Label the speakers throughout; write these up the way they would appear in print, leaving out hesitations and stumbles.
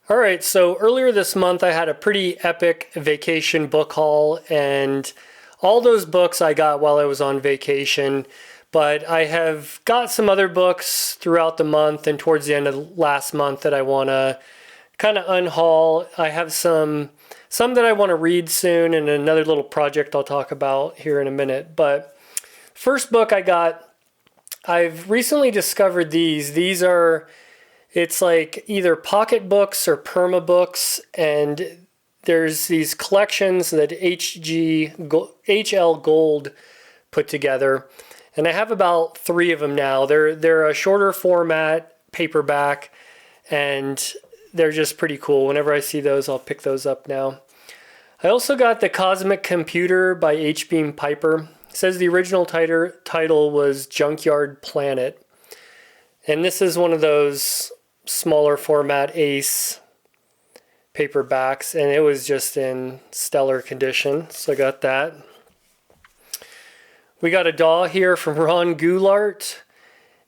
Speaker 1: All right, so earlier this month I had a pretty epic vacation book haul, and all those books I got while I was on vacation. But I have got some other books throughout the month and towards the end of last month that I want to kind of unhaul. I have some that I want to read soon and another little project I'll talk about here in a minute. But first book I got, I've recently discovered these. It's like either pocket books or perma books, and there's these collections that HL Gold put together, and I have about 3 of them now. They're a shorter format paperback, and they're just pretty cool. Whenever I see those, I'll pick those up now. I also got The Cosmic Computer by H. Beam Piper. It says the original title was Junkyard Planet, and this is one of those smaller format Ace paperbacks, and it was just in stellar condition, so I got that. We got a DAW here from Ron Goulart,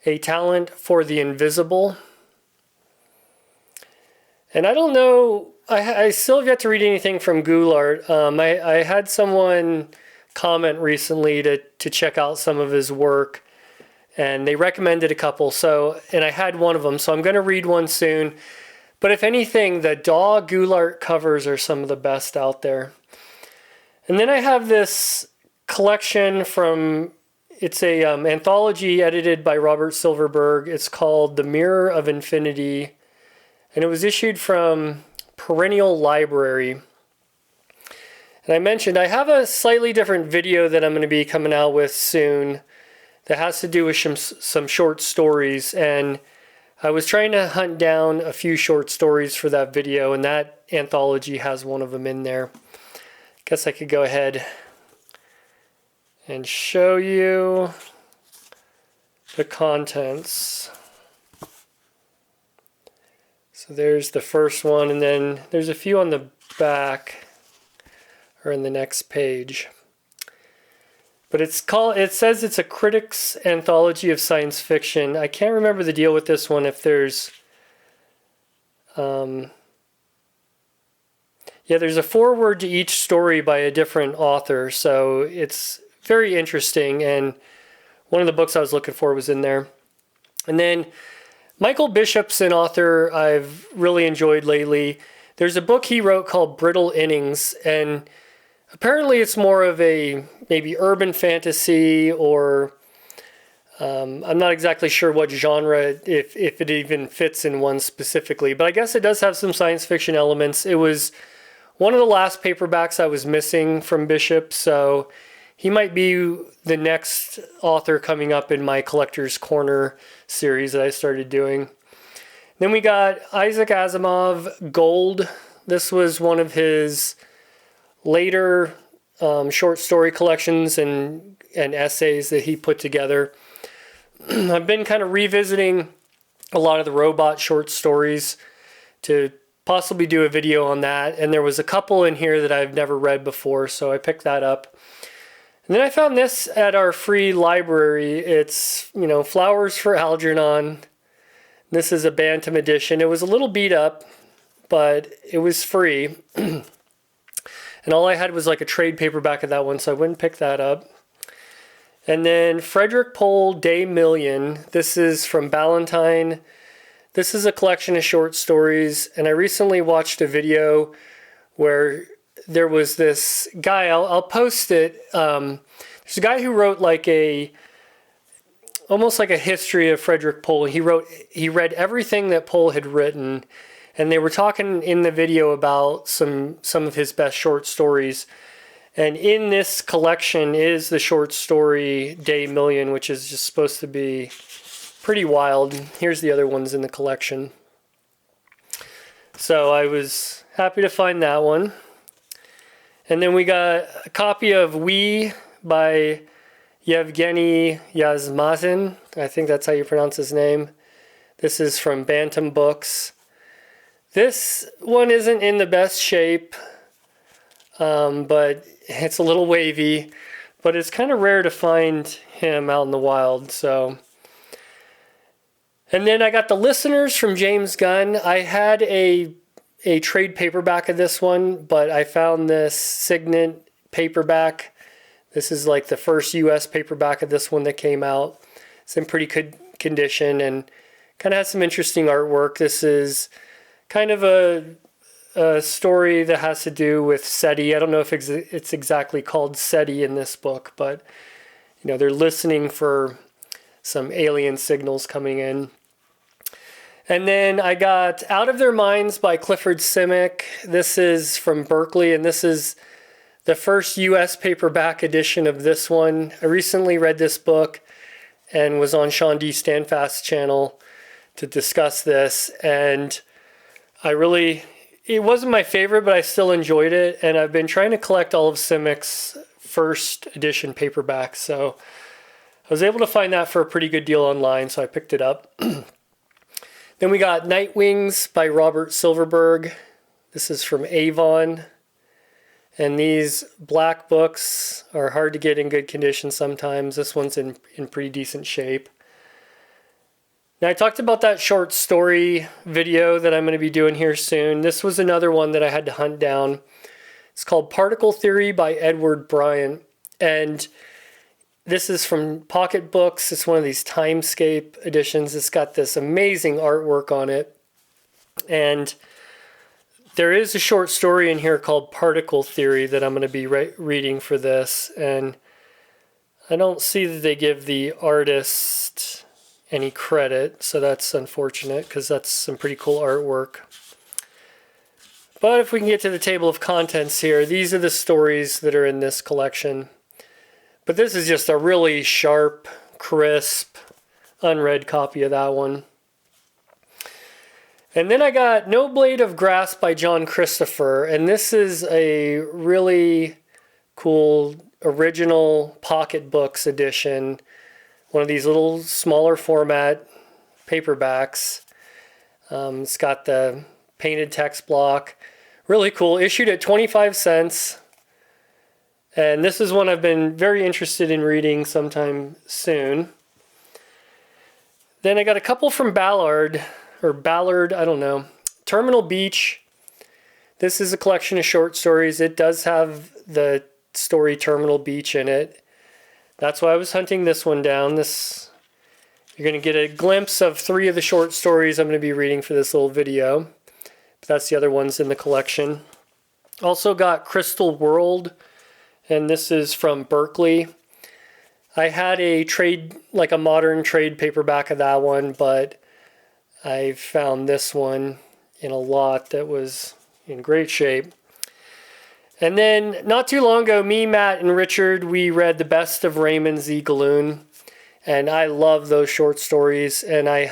Speaker 1: A Talent for the Invisible. And I don't know, I still have yet to read anything from Goulart. I had someone comment recently to check out some of his work, and they recommended a couple, and I had one of them, so I'm going to read one soon. But if anything, the DAW Goulart covers are some of the best out there. And then I have this collection it's a anthology edited by Robert Silverberg. It's called The Mirror of Infinity, and it was issued from Perennial Library. And I mentioned I have a slightly different video that I'm going to be coming out with soon that has to do with some short stories, and I was trying to hunt down a few short stories for that video, and that anthology has one of them in there. Guess I could go ahead and show you the contents. So there's the first one, and then there's a few on the back or in the next page. But it says it's a critic's anthology of science fiction. I can't remember the deal with this one, if there's there's a foreword to each story by a different author, so it's very interesting, and one of the books I was looking for was in there. And then Michael Bishop's an author I've really enjoyed lately. There's a book he wrote called Brittle Innings, and apparently it's more of a maybe urban fantasy, or I'm not exactly sure what genre, if it even fits in one specifically, but I guess it does have some science fiction elements. It was one of the last paperbacks I was missing from Bishop, so he might be the next author coming up in my Collector's Corner series that I started doing. Then we got Isaac Asimov, Gold. This was one of his later short story collections and essays that he put together. I've been kind of revisiting a lot of the robot short stories to possibly do a video on that, and there was a couple in here that I've never read before, so I picked that up. And then I found this at our free library. It's, Flowers for Algernon. This is a Bantam edition. It was a little beat up, but it was free. And all I had was like a trade paperback of that one, so I wouldn't pick that up. And then Frederik Pohl, Day Million. This is from Ballantine. This is a collection of short stories, and I recently watched a video where there was this guy, I'll post it. There's a guy who wrote almost like a history of Frederik Pohl. He read everything that Pohl had written, and they were talking in the video about some of his best short stories. And in this collection is the short story Day Million, which is just supposed to be pretty wild. Here's the other ones in the collection. So I was happy to find that one. And then we got a copy of We by Yevgeny Yazmatin. I think that's how you pronounce his name. This is from Bantam Books. This one isn't in the best shape, but it's a little wavy. But it's kind of rare to find him out in the wild, so. And then I got The Listeners from James Gunn. I had a a trade paperback of this one, but I found this Signet paperback. This is like the first US paperback of this one that came out. It's in pretty good condition and kind of has some interesting artwork. This is kind of a story that has to do with SETI. I don't know if it's exactly called SETI in this book, but they're listening for some alien signals coming in. And then I got Out of Their Minds by Clifford Simic. This is from Berkeley, and this is the first US paperback edition of this one. I recently read this book and was on Sean D. Standfast's channel to discuss this, and it wasn't my favorite, but I still enjoyed it, and I've been trying to collect all of Simic's first edition paperbacks, so I was able to find that for a pretty good deal online, so I picked it up. Then we got Night Wings by Robert Silverberg. This is from Avon. And these black books are hard to get in good condition sometimes. This one's in pretty decent shape. Now, I talked about that short story video that I'm going to be doing here soon. This was another one that I had to hunt down. It's called Particle Theory by Edward Bryant. And this is from Pocket Books. It's one of these Timescape editions. It's got this amazing artwork on it. And there is a short story in here called Particle Theory that I'm going to be reading for this. And I don't see that they give the artist any credit, so that's unfortunate because that's some pretty cool artwork. But if we can get to the table of contents here, these are the stories that are in this collection. But this is just a really sharp, crisp, unread copy of that one. And then I got No Blade of Grass by John Christopher. And this is a really cool original Pocket Books edition. One of these little smaller format paperbacks. It's got the painted text block. Really cool. Issued at 25 cents. And this is one I've been very interested in reading sometime soon. Then I got a couple from Ballard, I don't know. Terminal Beach. This is a collection of short stories. It does have the story Terminal Beach in it. That's why I was hunting this one down. You're going to get a glimpse of 3 of the short stories I'm going to be reading for this little video. But that's the other ones in the collection. Also got Crystal World. And this is from Berkeley. I had a modern trade paperback of that one, but I found this one in a lot that was in great shape. And then not too long ago, me, Matt, and Richard, we read The Best of Raymond Z. Galoon. And I love those short stories. And I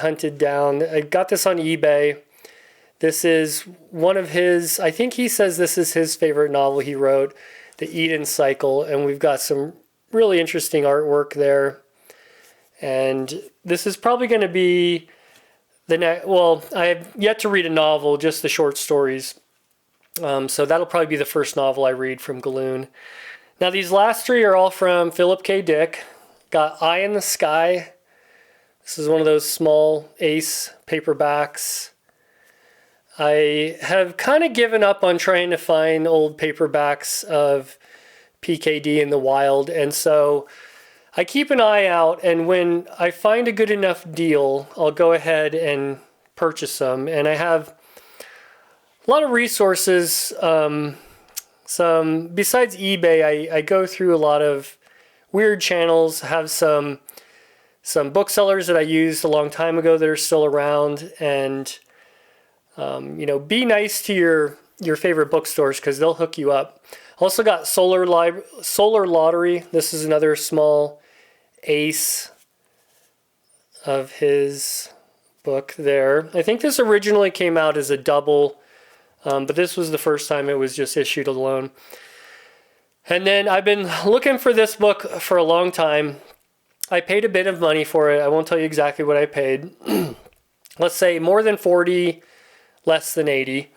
Speaker 1: got this on eBay. This is one of his, I think he says this is his favorite novel he wrote, The Eden Cycle, and we've got some really interesting artwork there. And this is probably going to be the next, well, I have yet to read a novel, just the short stories. So that'll probably be the first novel I read from Galoon. Now these last 3 are all from Philip K. Dick. Got Eye in the Sky. This is one of those small Ace paperbacks. I have kind of given up on trying to find old paperbacks of PKD in the wild, and so I keep an eye out, and when I find a good enough deal, I'll go ahead and purchase them. And I have a lot of resources. Besides eBay, I go through a lot of weird channels, have some booksellers that I used a long time ago that are still around, and be nice to your favorite bookstores because they'll hook you up. Also got Solar Lottery. This is another small Ace of his book there. I think this originally came out as a double, but this was the first time it was just issued alone. And then I've been looking for this book for a long time. I paid a bit of money for it. I won't tell you exactly what I paid. Let's say more than 40, less than 80.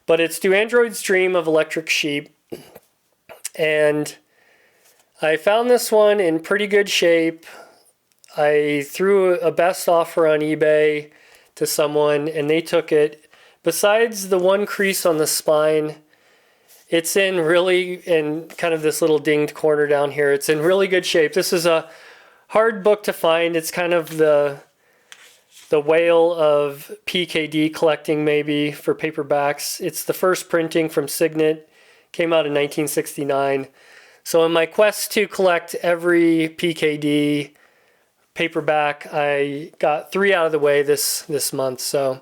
Speaker 1: But it's Do Androids Dream of Electric Sheep. And I found this one in pretty good shape. I threw a best offer on eBay to someone and they took it besides the one crease on the spine, it's in kind of this little dinged corner down here. It's in really good shape. This is a hard book to find. It's kind of the whale of PKD collecting, maybe, for paperbacks. It's the first printing from Signet. Came out in 1969. So in my quest to collect every PKD paperback, I got 3 out of the way this month. So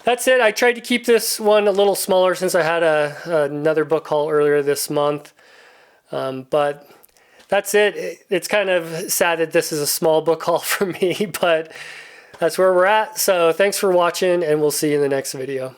Speaker 1: that's it. I tried to keep this one a little smaller since I had another book haul earlier this month. But that's it. It's kind of sad that this is a small book haul for me, but that's where we're at. So thanks for watching, and we'll see you in the next video.